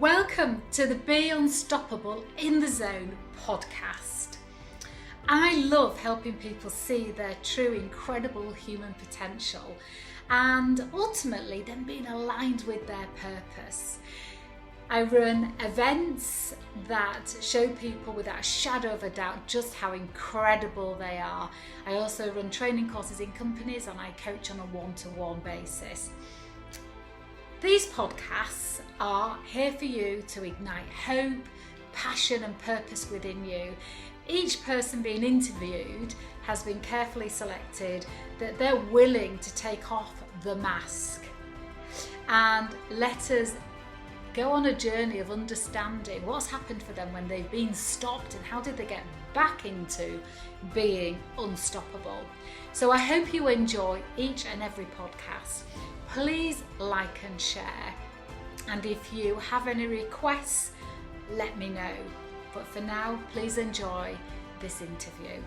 Welcome to the Be Unstoppable in the Zone podcast. I love helping people see their true, incredible human potential and ultimately then being aligned with their purpose. I run events that show people without a shadow of a doubt just how incredible they are. I also run training courses in companies and I coach on a one-to-one basis. These podcasts are here for you to ignite hope, passion and purpose within you. Each person being interviewed has been carefully selected that they're willing to take off the mask and let us go on a journey of understanding what's happened for them when they've been stopped and how did they get back into being unstoppable. So I hope you enjoy each and every podcast. Please like and share, and if you have any requests, let me know. But for now, please enjoy this interview.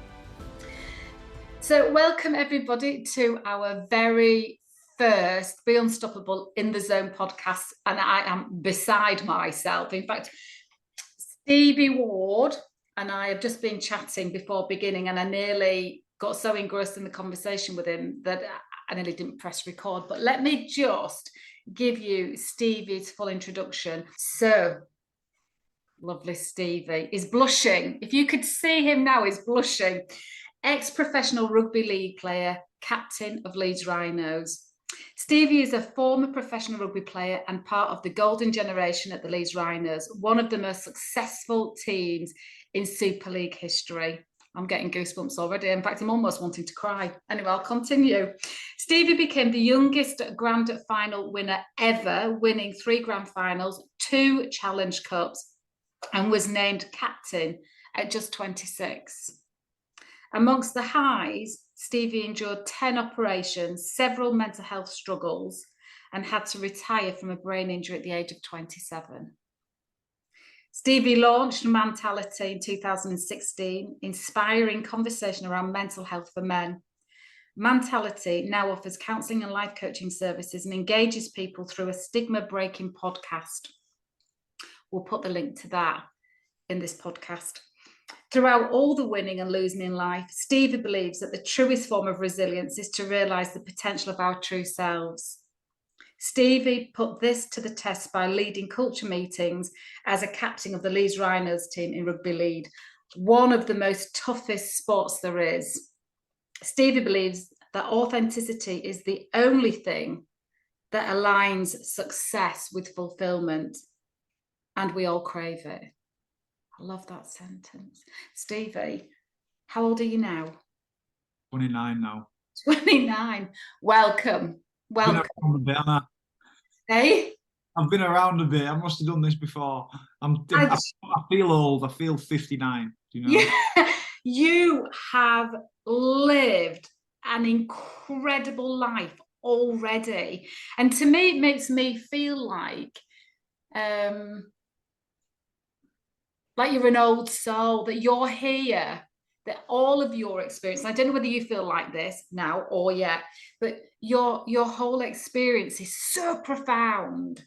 So welcome everybody to our very first Be Unstoppable in the Zone podcast, and I am beside myself. In fact, Stevie Ward and I have just been chatting before beginning, and I nearly got so engrossed in the conversation with him that I nearly didn't press record. But let me just give you Stevie's full introduction. So, lovely Stevie is blushing. If you could see him now, he's blushing. Ex-professional rugby league player, captain of Leeds Rhinos. Stevie is a former professional rugby player and part of the golden generation at the Leeds Rhinos, one of the most successful teams in Super League history. I'm getting goosebumps already. In fact, I'm almost wanting to cry. Anyway, I'll continue. Stevie became the youngest grand final winner ever, winning 3 grand finals, 2 Challenge Cups, and was named captain at just 26. Amongst the highs, Stevie endured 10 operations, several mental health struggles, and had to retire from a brain injury at the age of 27. Stevie launched Mantality in 2016, inspiring conversation around mental health for men. Mantality now offers counselling and life coaching services and engages people through a stigma-breaking podcast. We'll put the link to that in this podcast. Throughout all the winning and losing in life, Stevie believes that the truest form of resilience is to realise the potential of our true selves. Stevie put this to the test by leading culture meetings as a captain of the Leeds Rhinos team in Rugby League, one of the most toughest sports there is. Stevie believes that authenticity is the only thing that aligns success with fulfillment, and we all crave it. I love that sentence. Stevie, how old are you now? 29 now. 29. Welcome. Hey? I've been around a bit. I must have done this before. I feel old. I feel 59. Do you know? Yeah, you have lived an incredible life already. And to me, it makes me feel like you're an old soul, that you're here, that all of your experience, I don't know whether you feel like this now or yet, but your whole experience is so profound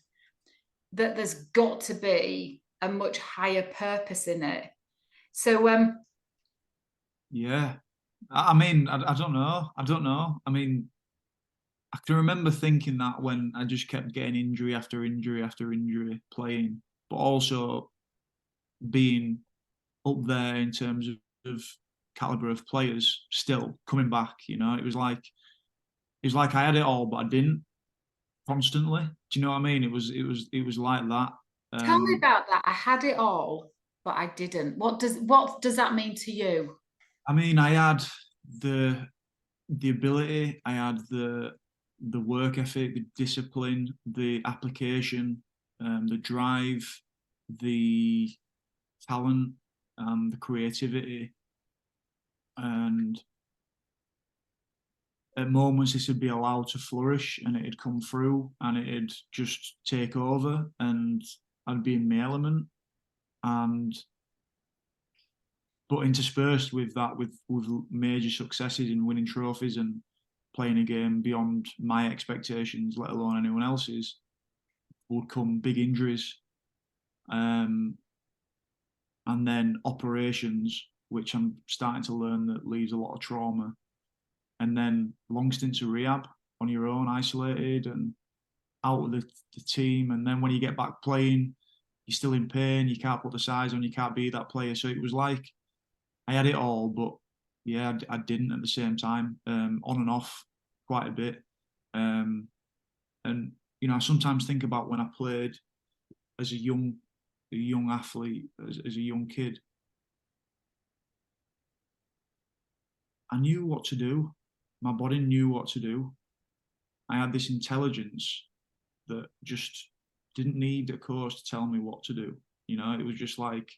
that there's got to be a much higher purpose in it. So yeah, I mean, I don't know. I mean, I can remember thinking that when I just kept getting injury after injury after injury playing, but also being up there in terms of caliber of players still coming back. You know, it was like I had it all, but I didn't constantly. Do you know what I mean? It was like that. Tell me about that. I had it all, but I didn't. What does that mean to you? I mean, I had the ability, I had the work ethic, the discipline, the application, the drive, the talent, the creativity, and at moments this would be allowed to flourish and it'd come through and it'd just take over and I'd be in my element. But interspersed with that, with major successes in winning trophies and playing a game beyond my expectations, let alone anyone else's, would come big injuries. and then operations, which I'm starting to learn that leaves a lot of trauma, and then long stints of rehab on your own, isolated and out of the team. And then when you get back playing, you're still in pain, you can't put the size on, you can't be that player. So it was like I had it all, but yeah, I didn't at the same time, on and off quite a bit. And I sometimes think about when I played as a young athlete, as a young kid. I knew what to do. My body knew what to do. I had this intelligence that just didn't need a coach to tell me what to do. It was just like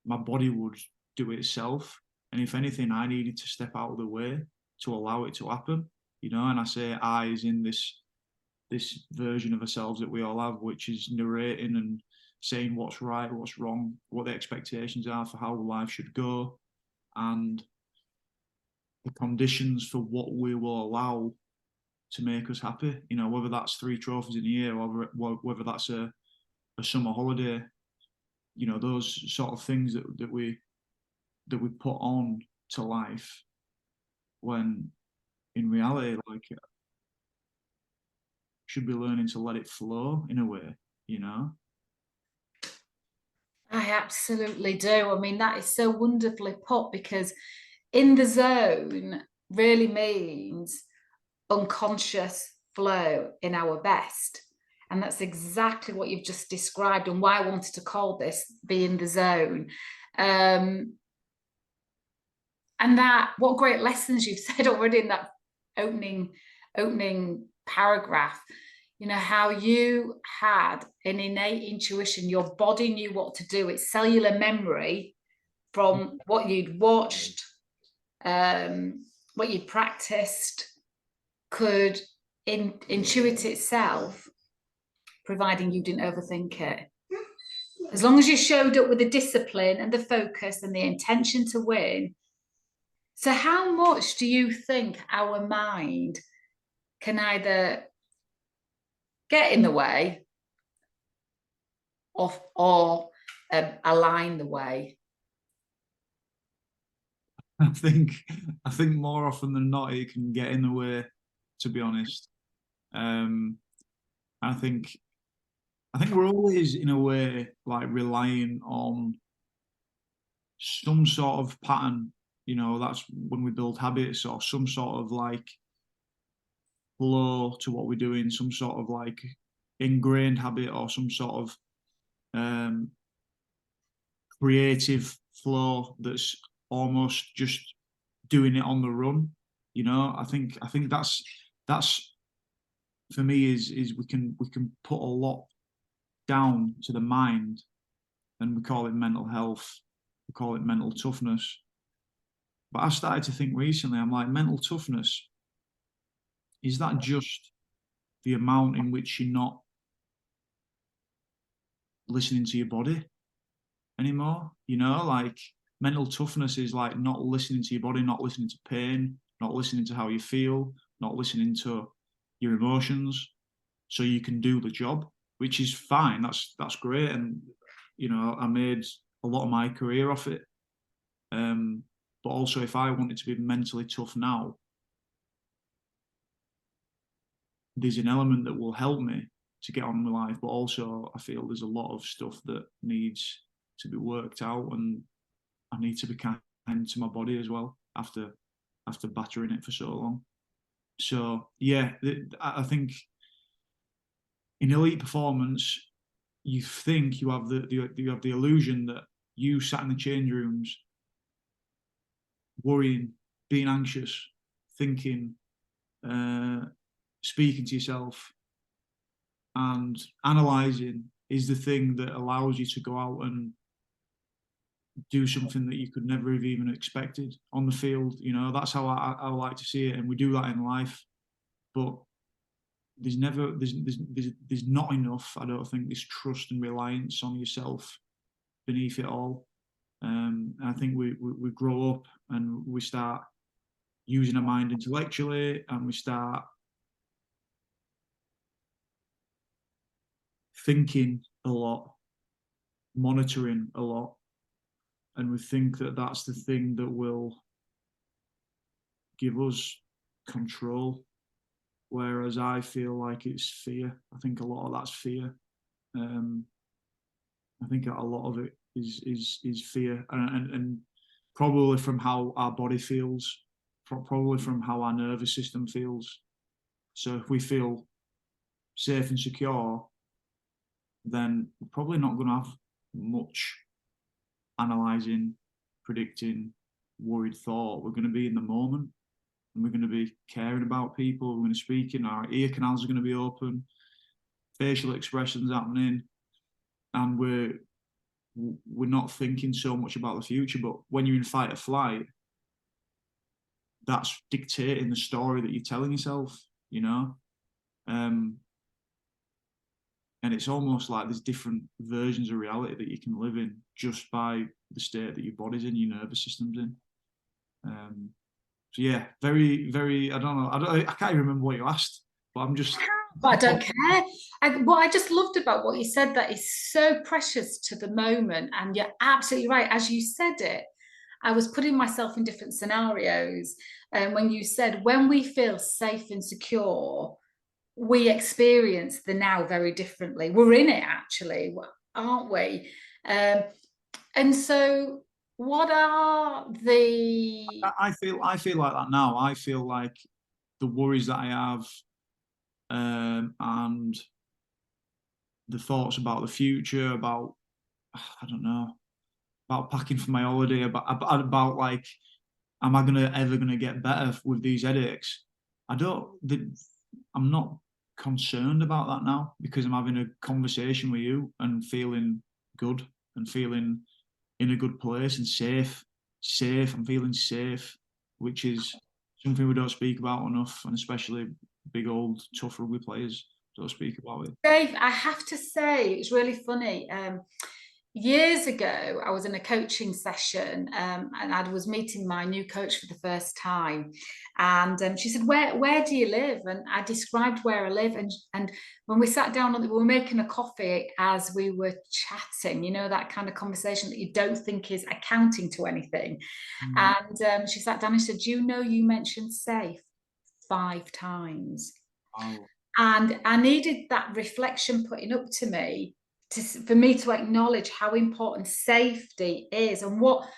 my body would do it itself. And if anything, I needed to step out of the way to allow it to happen. And I say I is in this version of ourselves that we all have, which is narrating and saying what's right, what's wrong, what the expectations are for how life should go, and the conditions for what we will allow to make us happy. Whether that's 3 trophies in a year, or whether that's a summer holiday. Those sort of things that we put on to life, when in reality, like, should be learning to let it flow in a way. I absolutely do. I mean, that is so wonderfully put, because in the zone really means unconscious flow in our best. And that's exactly what you've just described, and why I wanted to call this Be in the Zone. And that, what great lessons you've said already in that opening paragraph. How you had an innate intuition, your body knew what to do. It's cellular memory from what you'd watched, what you'd practiced, could intuit itself, providing you didn't overthink it. As long as you showed up with the discipline and the focus and the intention to win. So how much do you think our mind can either get in the way or align the way? I think more often than not it can get in the way, to be honest. I think we're always in a way like relying on some sort of pattern. That's when we build habits, or some sort of like flow to what we're doing, some sort of like ingrained habit, or some sort of creative flow that's almost just doing it on the run. I think that's for me is we can put a lot down to the mind, and we call it mental health, we call it mental toughness. But I started to think recently, I'm like, mental toughness, is that just the amount in which you're not listening to your body anymore? Like, mental toughness is like not listening to your body, not listening to pain, not listening to how you feel, not listening to your emotions, so you can do the job, which is fine. That's great. And I made a lot of my career off it. But also, if I wanted to be mentally tough now, there's an element that will help me to get on with life, but also I feel there's a lot of stuff that needs to be worked out, and I need to be kind to my body as well after battering it for so long. So yeah, I think in elite performance, you think you have the illusion that you sat in the change rooms worrying, being anxious, thinking, speaking to yourself, and analysing is the thing that allows you to go out and do something that you could never have even expected on the field. That's how I like to see it, and we do that in life. But there's not enough, I don't think, this trust and reliance on yourself beneath it all. I think we grow up and we start using our mind intellectually, and we start thinking a lot, monitoring a lot, and we think that that's the thing that will give us control. Whereas I feel like it's fear. I think a lot of that's fear. I think a lot of it is fear, and probably from how our body feels, probably from how our nervous system feels. So if we feel safe and secure, then we're probably not going to have much analysing, predicting, worried thought. We're going to be in the moment, and we're going to be caring about people. We're going to speak in, our ear canals are going to be open, facial expressions happening, and we're not thinking so much about the future. But when you're in fight or flight, that's dictating the story that you're telling yourself, you know. And it's almost like there's different versions of reality that you can live in just by the state that your body's in, your nervous system's in. So yeah, very, very. I don't know. I can't even remember what you asked, but I'm just. But I don't care. What I just loved about what you said, that is so precious to the moment, and you're absolutely right. As you said it, I was putting myself in different scenarios, and when you said, when we feel safe and secure, we experience the now very differently. We're in it, actually, aren't we? And so, what are the? I feel like that now. I feel like the worries that I have, and the thoughts about the future, about, I don't know, about packing for my holiday, about like, am I ever gonna get better with these headaches? I'm not concerned about that now, because I'm having a conversation with you and feeling good and feeling in a good place and safe. I'm feeling safe, which is something we don't speak about enough, and especially big old tough rugby players don't speak about it. Dave, I have to say, it's really funny. Years ago, I was in a coaching session, and I was meeting my new coach for the first time. And she said, "Where do you live?" And I described where I live. And when we sat down, we were making a coffee as we were chatting, you know, that kind of conversation that you don't think is accounting to anything. And she sat down and said, "You know, you mentioned safe 5 times." Wow. And I needed that reflection putting up to me, for me to acknowledge how important safety is, and what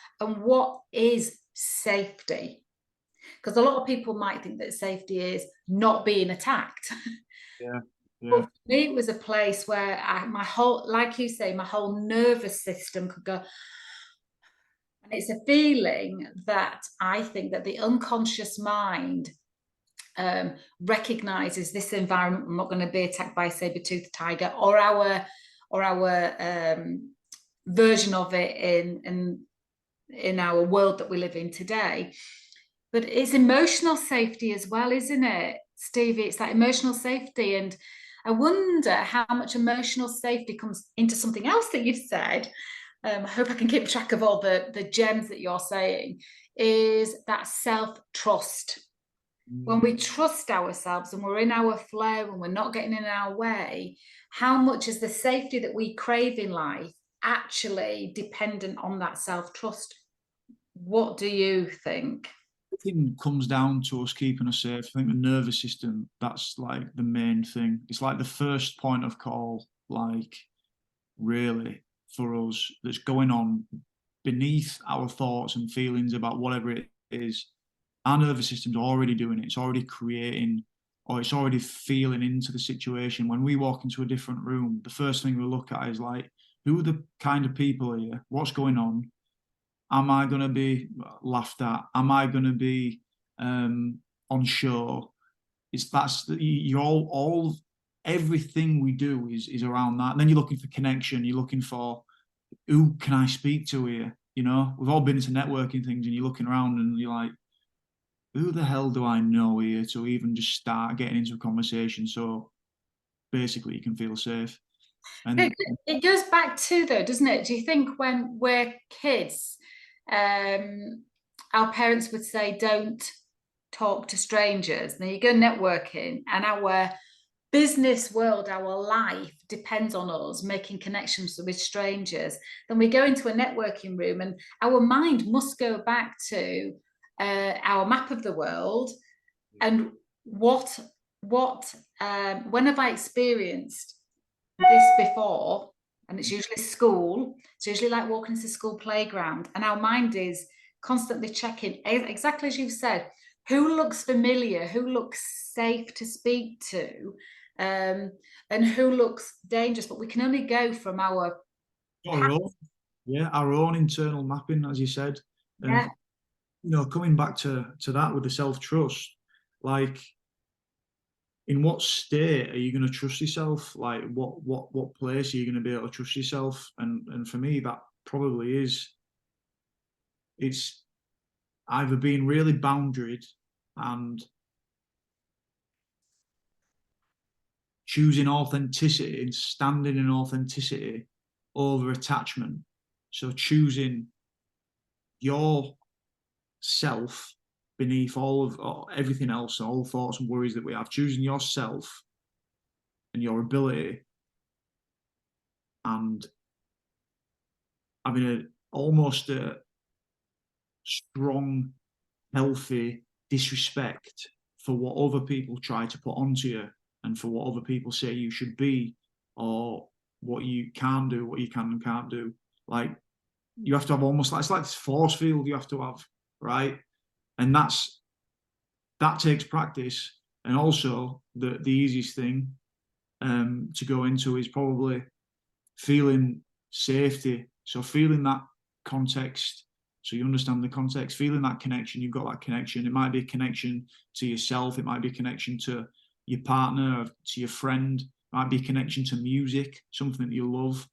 is safety. Because a lot of people might think that safety is not being attacked. Yeah, But yeah. for me, it was a place where my whole, like you say, my whole nervous system could go. And it's a feeling that I think that the unconscious mind recognizes this environment. We're not going to be attacked by a saber-toothed tiger, or our version of it in our world that we live in today. But it's emotional safety as well, isn't it, Stevie? It's that emotional safety. And I wonder how much emotional safety comes into something else that you've said. I hope I can keep track of all the gems that you're saying, is that self-trust. When we trust ourselves and we're in our flow and we're not getting in our way, how much is the safety that we crave in life actually dependent on that self-trust? What do you think? Everything comes down to us keeping us safe. I think the nervous system, that's like the main thing. It's like the first point of call, like, really, for us, that's going on beneath our thoughts and feelings about whatever it is. Our nervous system's already doing it. It's already creating, or it's already feeling into the situation. When we walk into a different room, the first thing we look at is like, who are the kind of people here? What's going on? Am I going to be laughed at? Am I going to be on show? You're all everything we do is around that. And then you're looking for connection. You're looking for, who can I speak to here? You know, we've all been into networking things, and you're looking around and you're like, who the hell do I know here to even just start getting into a conversation? So basically, you can feel safe. And It goes back to, though, doesn't it? Do you think when we're kids, our parents would say, don't talk to strangers? Now you go networking, and our business world, our life depends on us making connections with strangers, then we go into a networking room and our mind must go back to our map of the world and what when have I experienced this before? And it's usually school. It's usually like walking into school playground, and our mind is constantly checking, exactly as you've said, who looks familiar, who looks safe to speak to, and who looks dangerous. But we can only go from our Our own, yeah, our own internal mapping, as you said. And yeah. coming back to that with the self-trust, like, in what state are you going to trust yourself? Like, what place are you going to be able to trust yourself? And for me, that probably is, it's either being really boundaried and choosing authenticity and standing in authenticity over attachment. So choosing your self beneath all of everything else, all thoughts and worries that we have, choosing yourself and your ability, and having almost a strong, healthy disrespect for what other people try to put onto you and for what other people say you should be, or what you can do, what you can and can't do. Like, you have to have almost like, it's like this force field you have to have, right? And that takes practice. And also the easiest thing to go into is probably feeling safety. So feeling that context, so you understand the context, feeling that connection, you've got that connection. It might be a connection to yourself, it might be a connection to your partner, to your friend, it might be a connection to music, something that you love.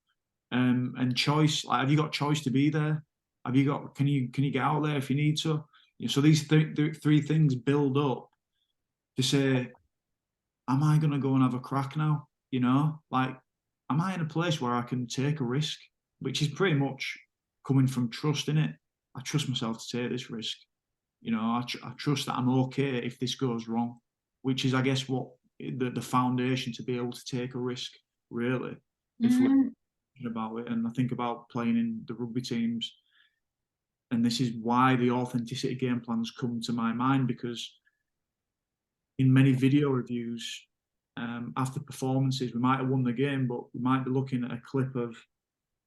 And choice, like, have you got choice to be there? Have you got, can you get out there if you need to? So these three things build up to say, am I going to go and have a crack now? Like, am I in a place where I can take a risk? Which is pretty much coming from trust in it. I trust myself to take this risk. I trust that I'm okay if this goes wrong, which is, I guess, what the foundation to be able to take a risk, really, if we're Mm. thinking about it. And I think about playing in the rugby teams, and this is why the authenticity game plans come to my mind, because in many video reviews, after performances, we might have won the game, but we might be looking at a clip of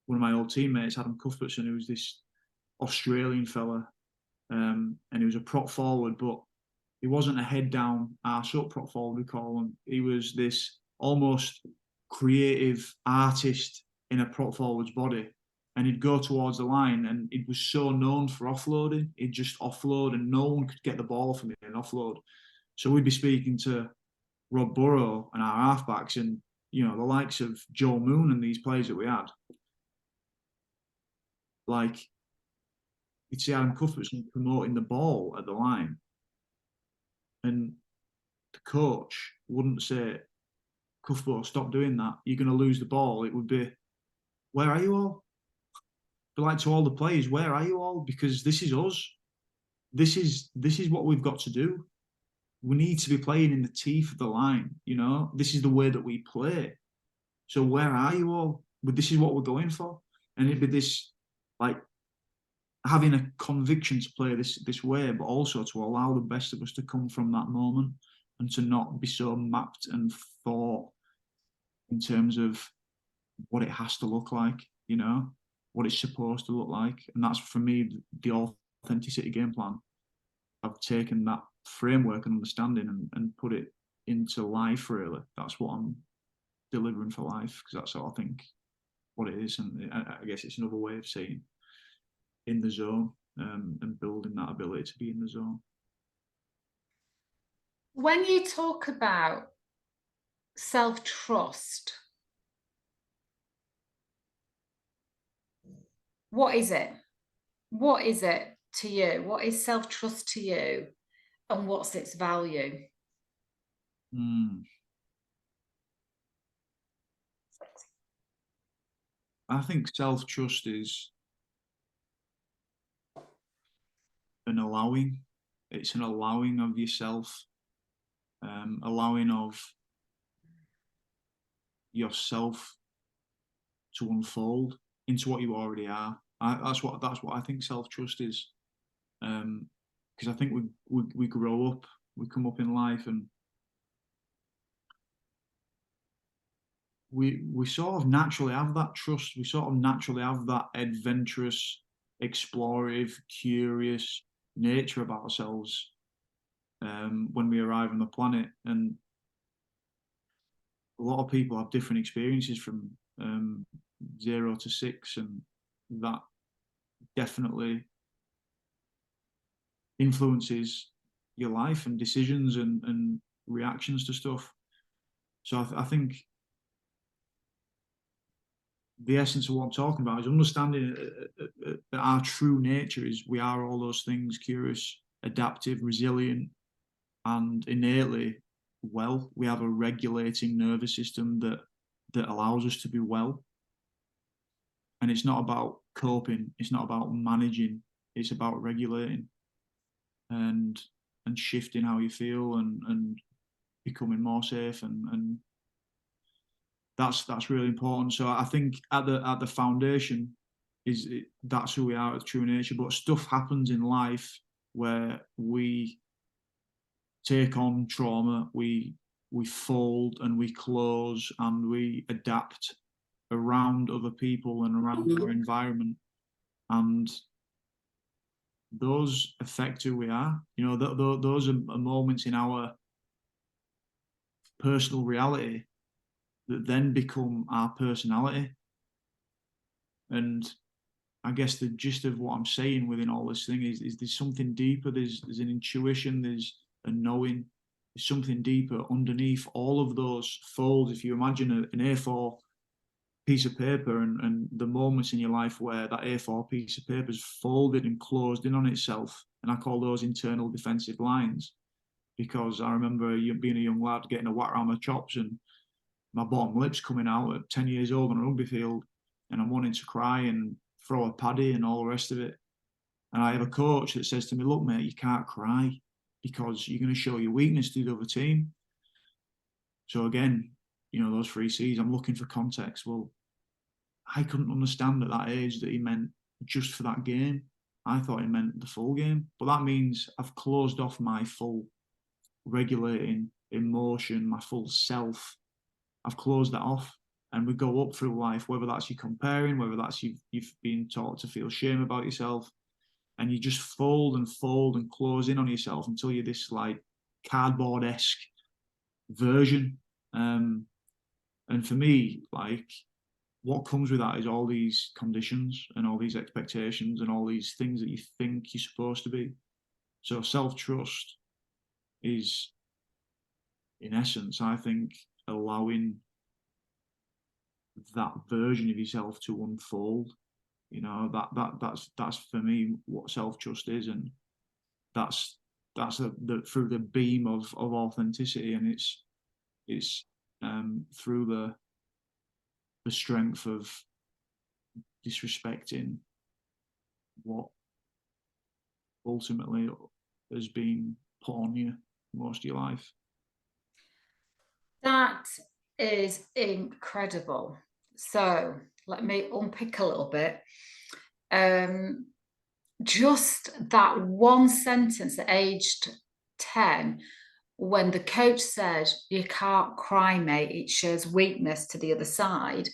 one of my old teammates, Adam Cuthbertson, who was this Australian fella, and he was a prop forward, but he wasn't a head down, arse up prop forward, we call him. He was this almost creative artist in a prop forward's body. And he'd go towards the line, and he was so known for offloading. He'd just offload, and no one could get the ball from him and offload. So we'd be speaking to Rob Burrow and our halfbacks, and the likes of Joe Moon and these players that we had. Like, you'd see Adam Cuthbertson promoting the ball at the line, and the coach wouldn't say, Cuthbert, stop doing that. You're going to lose the ball. It would be, where are you all? But like, to all the players, where are you all? Because this is us. This is what we've got to do. We need to be playing in the teeth of the line. This is the way that we play. So where are you all? But this is what we're going for. And it'd be this, like, having a conviction to play this way, but also to allow the best of us to come from that moment, and to not be so mapped and thought in terms of what it has to look like, what it's supposed to look like. And that's, for me, the authenticity game plan. I've taken that framework and understanding and put it into life, really. That's what I'm delivering for life, because that's what I think what it is. And I guess it's another way of saying in the zone, and building that ability to be in the zone. When you talk about self-trust, what is it? What is it to you? What is self-trust to you? And what's its value? I think self-trust is an allowing. It's an allowing of yourself, allowing of yourself to unfold into what you already are. That's what I think self-trust is. Because I think we grow up, we come up in life, and we sort of naturally have that trust. We sort of naturally have that adventurous, explorative, curious nature about ourselves when we arrive on the planet. And a lot of people have different experiences from 0 to 6, and that definitely influences your life and decisions and reactions to stuff. So I think the essence of what I'm talking about is understanding that our true nature is we are all those things: curious, adaptive, resilient, and innately well. We have a regulating nervous system that allows us to be well. And it's not about coping, it's not about managing, it's about regulating and shifting how you feel and becoming more safe, and that's really important. So I think at the foundation that's who we are at true nature. But stuff happens in life where we take on trauma, we fold and we close and we adapt around other people and around our environment, and those affect who we are. You know, those are moments in our personal reality that then become our personality. And I guess the gist of what I'm saying within all this thing is there's something deeper. There's an intuition, there's a knowing, there's something deeper underneath all of those folds. If you imagine an A4 piece of paper and the moments in your life where that A4 piece of paper is folded and closed in on itself, and I call those internal defensive lines, because I remember being a young lad getting a whack around my chops and my bottom lips coming out at 10 years old on a rugby field, and I'm wanting to cry and throw a paddy and all the rest of it. And I have a coach that says to me, look, mate, you can't cry because you're going to show your weakness to the other team. So again, you know, those 3 C's, I'm looking for context. Well, I couldn't understand at that age that he meant just for that game. I thought he meant the full game. But that means I've closed off my full regulating emotion, my full self. I've closed that off. And we go up through life, whether that's you comparing, whether that's you've been taught to feel shame about yourself, and you just fold and close in on yourself until you're this like cardboard-esque version. And for me, like, what comes with that is all these conditions and all these expectations and all these things that you think you're supposed to be. So self-trust is, in essence, I think, allowing that version of yourself to unfold. You know, that's for me what self-trust is, and that's through the beam of authenticity, and it's through the strength of disrespecting what ultimately has been put on you most of your life. That is incredible. So let me unpick a little bit. Just that one sentence at aged 10, when the coach said, you can't cry, mate, it shows weakness to the other side,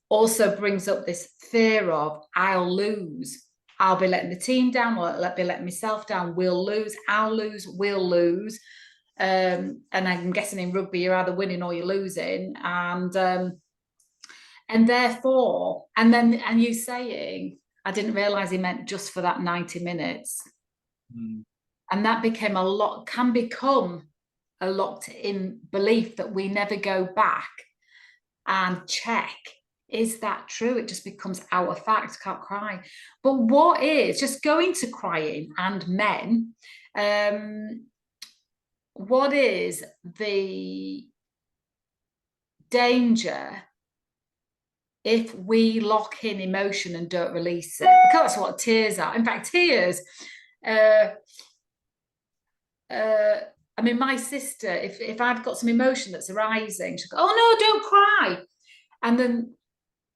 also brings up this fear of, I'll lose. I'll be letting the team down, or I'll be letting myself down. We'll lose. I'll lose. We'll lose. And I'm guessing in rugby, you're either winning or you're losing. And therefore, and you saying, I didn't realise he meant just for that 90 minutes. Mm. And that can become a locked-in belief that we never go back and check, is that true? It just becomes our fact, can't cry. But what is, just going to crying and men, what is the danger if we lock in emotion and don't release it? Because that's what tears are. In fact, tears are I mean, my sister, if I've got some emotion that's arising, she'll go, "Oh no, don't cry," and then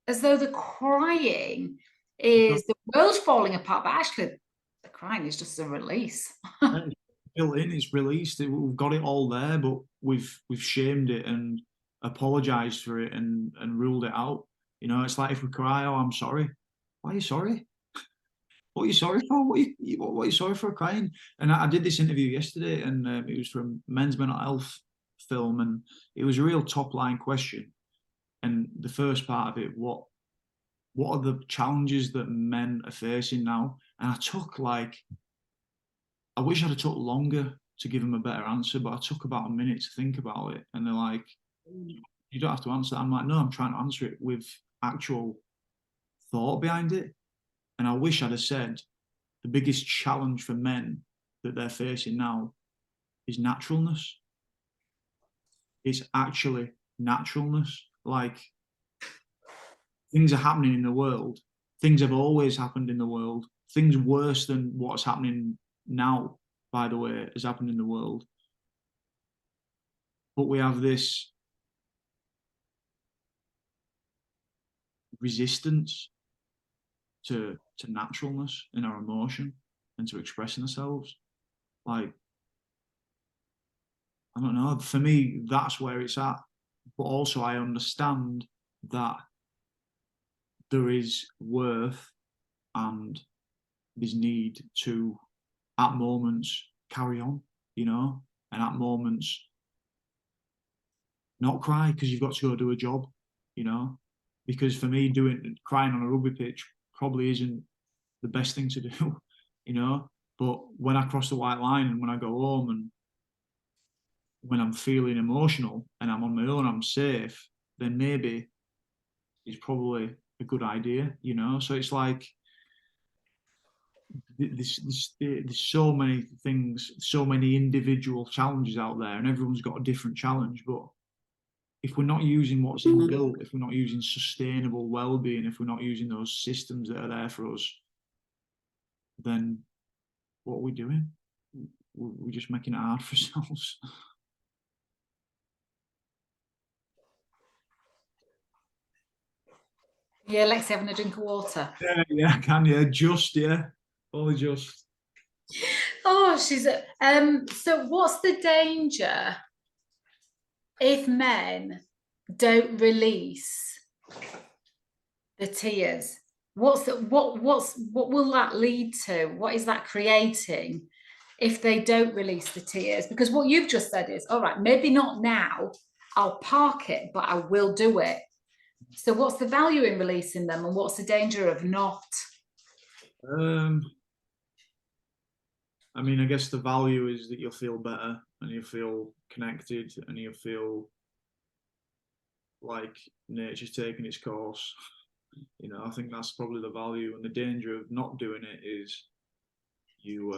as though the crying is the world falling apart, but actually the crying is just a release. It's built in, it's released. We've got it all there, but we've shamed it and apologized for it and ruled it out. You know, it's like if we cry, "Oh, I'm sorry." Why are you sorry? What are you sorry for? What are you sorry for crying? And I did this interview yesterday, and it was from Men's Mental Health film, and it was a real top line question. And the first part of it, what are the challenges that men are facing now? And I wish I'd have took longer to give them a better answer, but I took about a minute to think about it. And they're like, "You don't have to answer that." I'm like, "No, I'm trying to answer it with actual thought behind it." And I wish I'd have said the biggest challenge for men that they're facing now is naturalness. It's actually naturalness. Like, things are happening in the world. Things have always happened in the world. Things worse than what's happening now, by the way, has happened in the world. But we have this resistance to naturalness in our emotion and to expressing ourselves. Like, I don't know. For me, that's where it's at. But also, I understand that there is worth and there's need to, at moments, carry on, you know, and at moments, not cry because you've got to go do a job, you know. Because for me, crying on a rugby pitch probably isn't the best thing to do, you know. But when I cross the white line and when I go home and when I'm feeling emotional and I'm on my own, I'm safe, then maybe it's probably a good idea, you know. So it's like there's so many things, so many individual challenges out there, and everyone's got a different challenge. But if we're not using what's inbuilt, if we're not using sustainable well-being, if we're not using those systems that are there for us, then what are we doing? We're just making it hard for ourselves. Yeah, Lexi having a drink of water. Yeah, I can, yeah, just, yeah, only just. Oh, she's so what's the danger if men don't release the tears? What will that lead to? What is that creating if they don't release the tears? Because what you've just said is, all right, maybe not now, I'll park it, but I will do it. So what's the value in releasing them, and what's the danger of not? I mean, I guess the value is that you'll feel better and you'll feel connected and you'll feel like nature's taking its course. You know, I think that's probably the value. And the danger of not doing it is you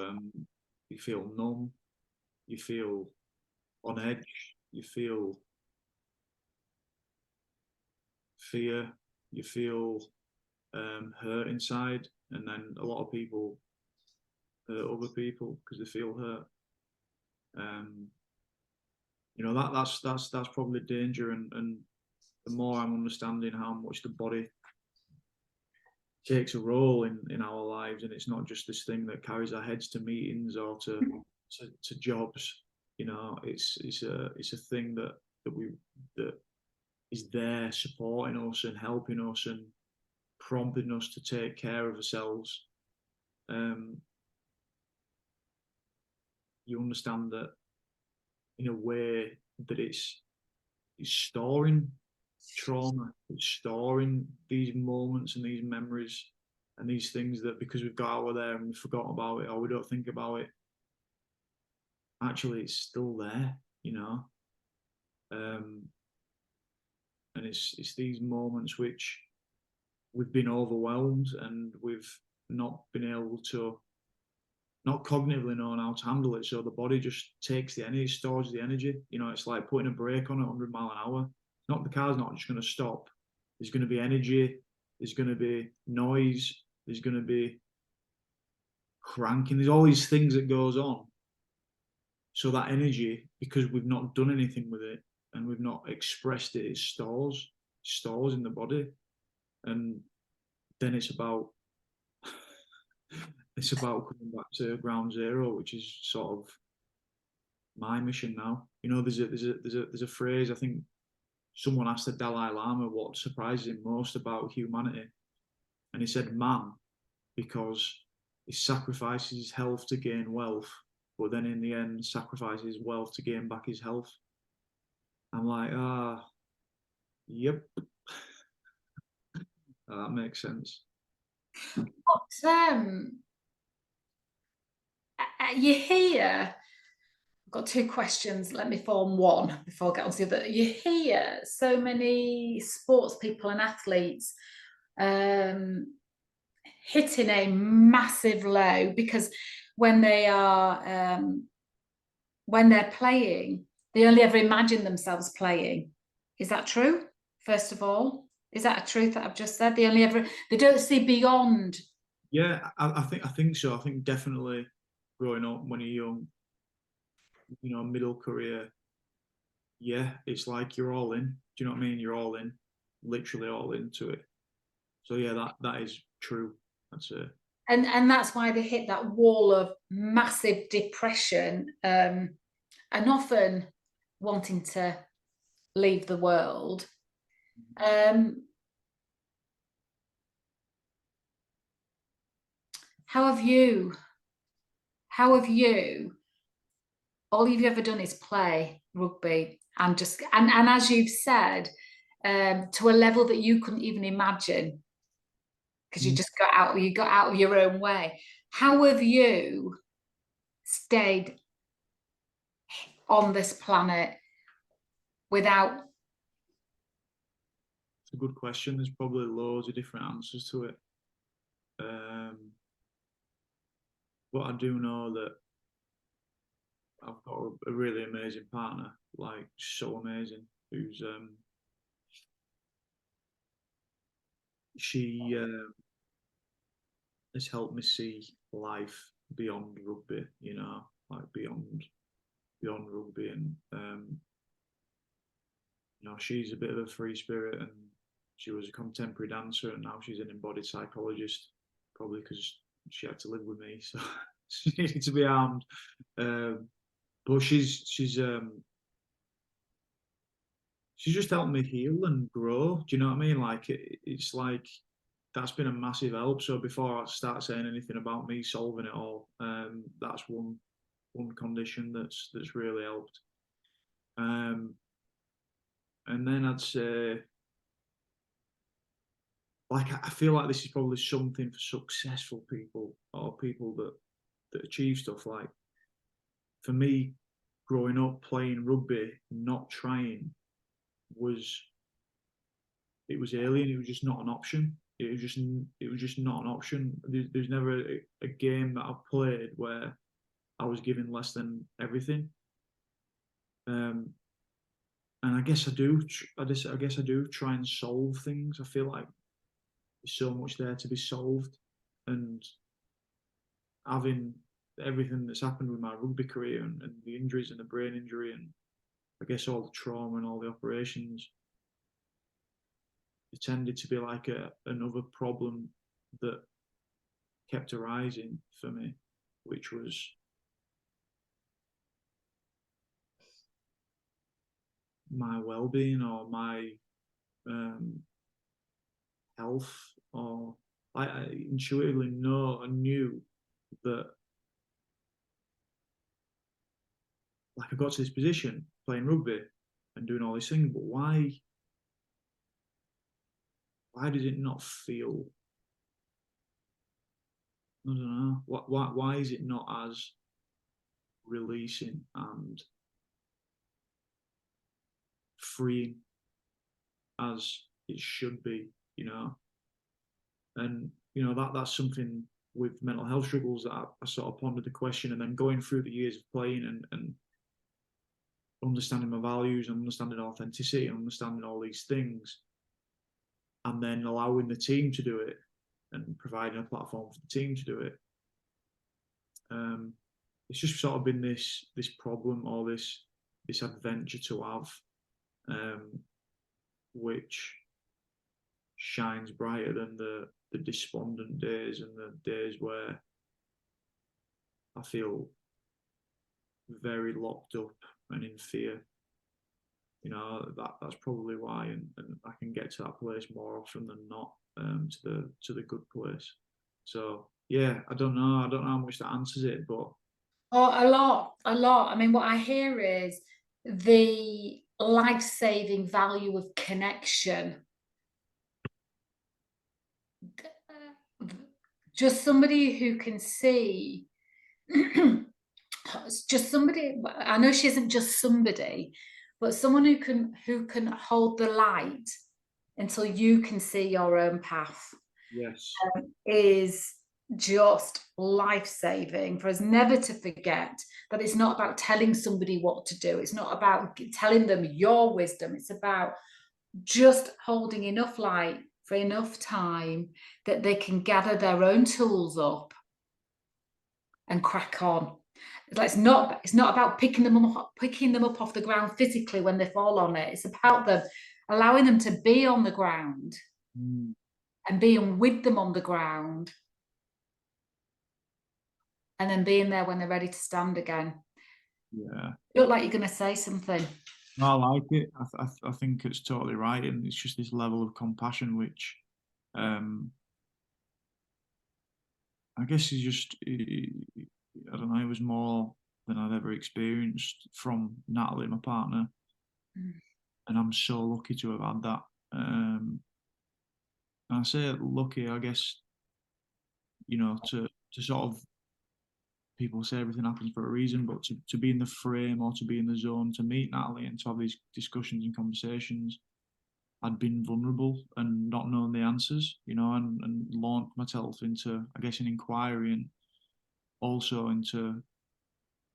feel numb, you feel on edge, you feel fear, you feel hurt inside, and then a lot of people hurt other people because they feel hurt. You know, that's probably the danger, and the more I'm understanding how much the body takes a role in our lives, and it's not just this thing that carries our heads to meetings or to jobs. You know, it's a thing that is there supporting us and helping us and prompting us to take care of ourselves. You understand that in a way that it's storing trauma, it's storing these moments and these memories and these things that because we've got out of there and we forgot about it or we don't think about it, actually it's still there, you know. And it's these moments which we've been overwhelmed and we've not been able to not cognitively knowing how to handle it. So the body just takes the energy, stores the energy. You know, it's like putting a brake on at 100 mile an hour. Not the car's not just going to stop. There's going to be energy. There's going to be noise. There's going to be cranking. There's all these things that goes on. So that energy, because we've not done anything with it and we've not expressed it, it stores in the body. And then it's about coming back to ground zero, which is sort of my mission now. You know, there's a phrase, I think someone asked the Dalai Lama what surprises him most about humanity, and he said man, because he sacrifices his health to gain wealth, but then in the end sacrifices wealth to gain back his health. I'm like, yep, that makes sense. But, you hear, I've got two questions. Let me form one before I get on to the other. You hear so many sports people and athletes hitting a massive low because when they are when they're playing, they only ever imagine themselves playing. Is that true? First of all, is that a truth that I've just said? They don't see beyond. Yeah, I think so. I think definitely growing up when you're young, you know, middle career, yeah, it's like you're all in. Do you know what I mean? You're all in, literally all into it. So yeah, that is true. That's it. And that's why they hit that wall of massive depression, and often wanting to leave the world. How have you all you've ever done is play rugby and just and as you've said, to a level that you couldn't even imagine because you got out of your own way. How have you stayed on this planet without? It's a good question. There's probably loads of different answers to it. But I do know that I've got a really amazing partner, like so amazing, who's she has helped me see life beyond rugby, you know, like beyond rugby, and you know, she's a bit of a free spirit, and she was a contemporary dancer, and now she's an embodied psychologist, probably because she had to live with me, so she needed to be armed. But she's just helped me heal and grow. Do you know what I mean? Like it's like that's been a massive help. So before I start saying anything about me solving it all, that's one condition that's really helped. And then I'd say, like, I feel like this is probably something for successful people or people that achieve stuff. Like for me, growing up playing rugby, not trying was it was alien. It was just not an option. It was just not an option. There's never a game that I've played where I was given less than everything. Um, and I guess I do. I guess I do try and solve things. I feel like there's so much there to be solved, and having everything that's happened with my rugby career and the injuries and the brain injury and I guess all the trauma and all the operations, it tended to be like another problem that kept arising for me, which was my well-being or my um, health, or I intuitively know and knew that like I got to this position playing rugby and doing all these things, but why did it not feel? I don't know. Why is it not as releasing and freeing as it should be? You know, and you know that's something with mental health struggles that I sort of pondered the question, and then going through the years of playing and understanding my values and understanding authenticity and understanding all these things, and then allowing the team to do it and providing a platform for the team to do it. it's just sort of been this problem or this adventure to have, which shines brighter than the despondent days and the days where I feel very locked up and in fear. That's probably why, and I can get to that place more often than not, to the good place. So yeah, I don't know. I don't know how much that answers it, but Oh, a lot, a lot. I mean, what I hear is the life-saving value of connection. Just somebody who can see, just somebody, I know she isn't just somebody, but someone who can hold the light until you can see your own path, yes, is just life-saving for us never to forget that it's not about telling somebody what to do. It's not about telling them your wisdom. It's about just holding enough light for enough time that they can gather their own tools up and crack on. It's not about picking them up off the ground physically when they fall on it. It's about them allowing them to be on the ground mm, and being with them on the ground, and then being there when they're ready to stand again. yeah. You look like you're going to say something. No, I like it. I think it's totally right, and it's just this level of compassion, which um, I guess is just I don't know. It was more than I've ever experienced from Natalie, my partner, Mm. and I'm so lucky to have had that. And I say lucky, I guess, to sort of, people say everything happens for a reason, but to be in the frame or to be in the zone, to meet Natalie and to have these discussions and conversations, I'd been vulnerable and not known the answers, and launched myself into, I guess, an inquiry and also into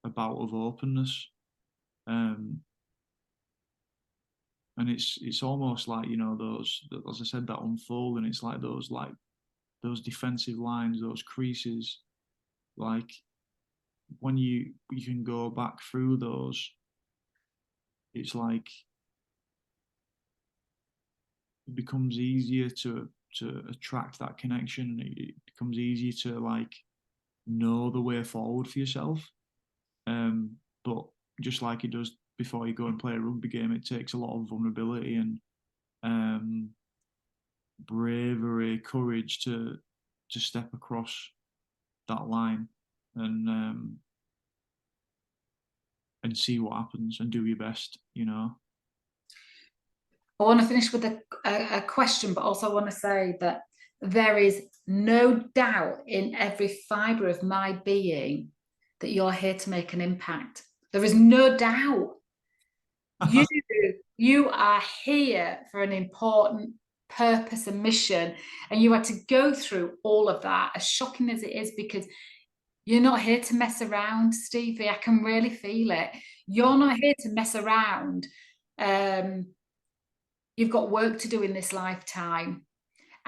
a bout of openness. Um, and it's almost like, those, as I said, that unfolding. It's like those defensive lines, those creases. Like when you can go back through those, it's like it becomes easier to attract that connection. It becomes easier to like know the way forward for yourself. But just like it does before you go and play a rugby game, it takes a lot of vulnerability and um, bravery, courage to step across that line and and see what happens and do your best. I want to finish with a question, but also I want to say that there is no doubt in every fibre of my being that you're here to make an impact. There is no doubt. You, you are here for an important purpose and mission, and you had to go through all of that, as shocking as it is, because you're not here to mess around, Stevie. I can really feel it. You're not here to mess around. Um, you've got work to do in this lifetime,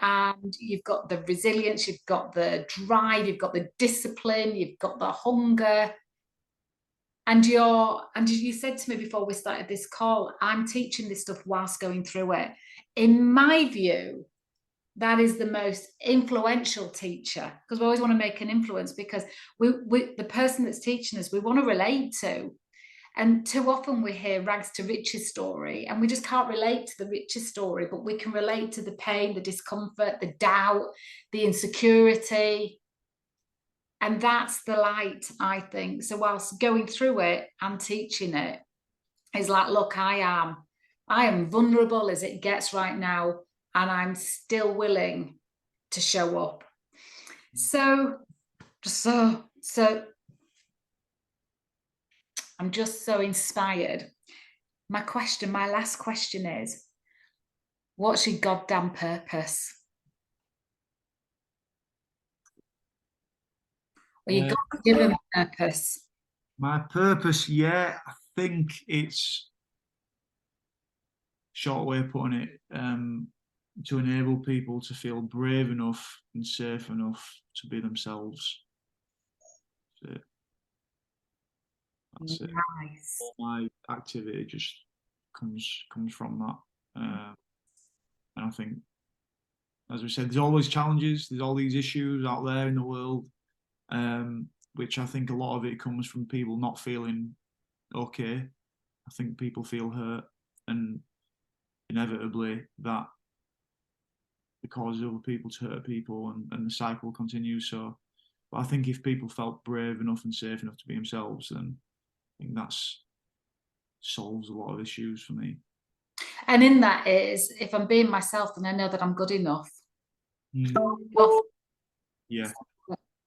and you've got the resilience, you've got the drive, you've got the discipline, you've got the hunger. And you said to me before we started this call, I'm teaching this stuff whilst going through it. In my view, that is the most influential teacher, because we always want to make an influence, because the person that's teaching us, we want to relate to. And too often we hear rags to riches story, and we just can't relate to the riches story, but we can relate to the pain, the discomfort, the doubt, the insecurity. And that's the light, I think. So whilst going through it and teaching it, is like, look, I am vulnerable as it gets right now, and I'm still willing to show up. So I'm just so inspired. My last question is, what's your goddamn purpose? Or your Uh, God-given purpose? my purpose, yeah, I think it's short way of putting it, to enable people to feel brave enough and safe enough to be themselves. That's it. That's it. Nice. All my activity just comes from that. And I think, as we said, there's always challenges. There's all these issues out there in the world, which I think a lot of it comes from people not feeling okay. I think people feel hurt, and inevitably that it causes other people to hurt people, and the cycle continues. So, but I think if people felt brave enough and safe enough to be themselves, then I think that's solves a lot of issues for me. And in that is, if I'm being myself, then I know that I'm good enough. Yeah.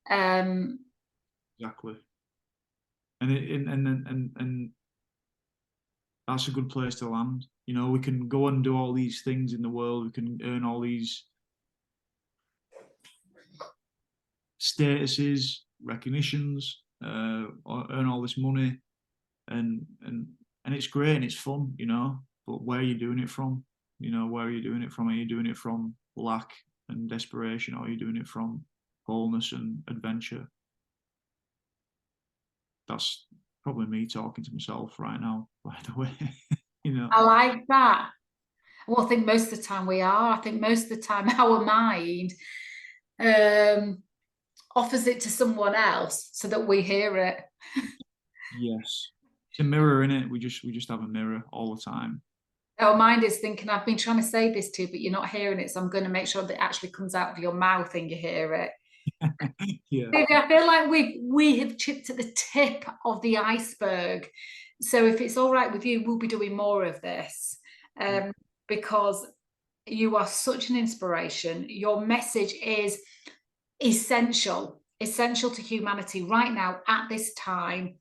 Um, Exactly. And that's a good place to land. You know, we can go and do all these things in the world. We can earn all these statuses, recognitions, earn all this money, and it's great and it's fun, you know. But where are you doing it from? You know, where are you doing it from? Are you doing it from lack and desperation, or are you doing it from wholeness and adventure? That's probably me talking to myself right now, by the way. You know. I like that. Well, I think most of the time we are. I think most of the time our mind offers it to someone else so that we hear it. Yes. It's a mirror, in it. We just have a mirror all the time. Our mind is thinking, I've been trying to say this to you, but you're not hearing it. So I'm going to make sure that it actually comes out of your mouth and you hear it. Yeah. I feel like we have chipped at the tip of the iceberg. So if it's all right with you, we'll be doing more of this, because you are such an inspiration. Your message is essential to humanity right now at this time.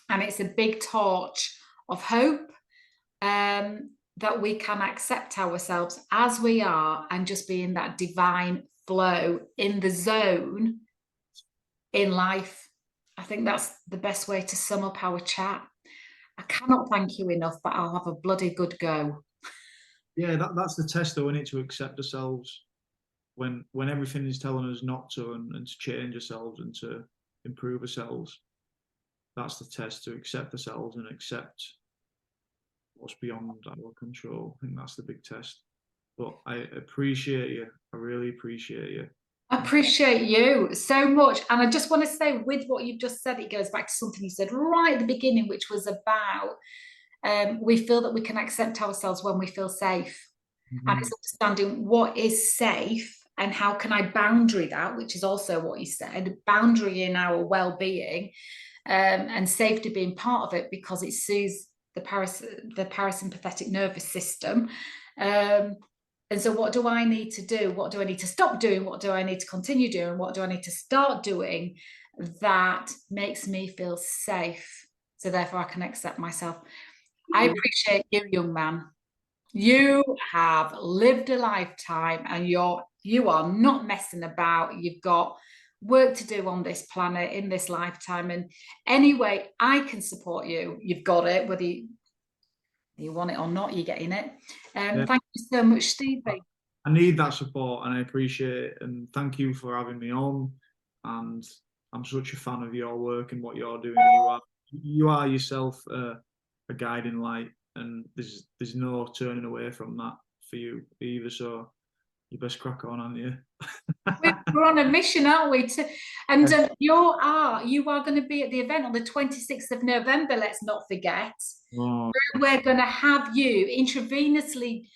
And it's a big torch of hope, that we can accept ourselves as we are and just be in that divine flow, in the zone in life. I think that's the best way to sum up our chat. I cannot thank you enough, but I'll have a bloody good go. Yeah, that's the test, though, isn't it? To accept ourselves when everything is telling us not to, and to change ourselves and to improve ourselves. That's the test, to accept ourselves and accept what's beyond our control. I think that's the big test. But I appreciate you. I really appreciate you. I appreciate you so much. And I just want to say, with what you've just said, it goes back to something you said right at the beginning, which was about we feel that we can accept ourselves when we feel safe. And it's understanding what is safe and how can I boundary that, which is also what you said, boundary in our well-being, and safety being part of it, because it soothes the parasympathetic nervous system. And so what do I need to do? What do I need to stop doing? What do I need to continue doing? What do I need to start doing that makes me feel safe? So therefore I can accept myself. I appreciate you, young man. You have lived a lifetime and you are not messing about. You've got work to do on this planet in this lifetime. And any way I can support you, you've got it, whether you want it or not, you're getting it. Thank you so much, Stevie. I need that support and I appreciate it. And thank you for having me on. And I'm such a fan of your work and what you're doing. You are yourself a guiding light, and there's no turning away from that for you either. So you best crack on, aren't you? We're on a mission, aren't we? You are going to be at the event on the 26th of November. Let's not forget. Oh. We're going to have you intravenously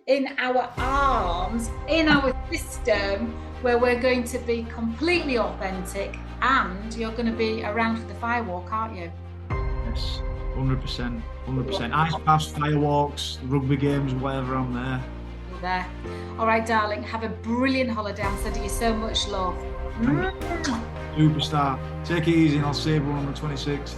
in our arms, in our system, where we're going to be completely authentic, and you're going to be around for the firewalk, aren't you? Yes, 100%. Ice baths, firewalks, rugby games, whatever, I'm there. You're there. All right, darling, have a brilliant holiday. I'm sending you so much love. Superstar. Take it easy and I'll see everyone on the 26th.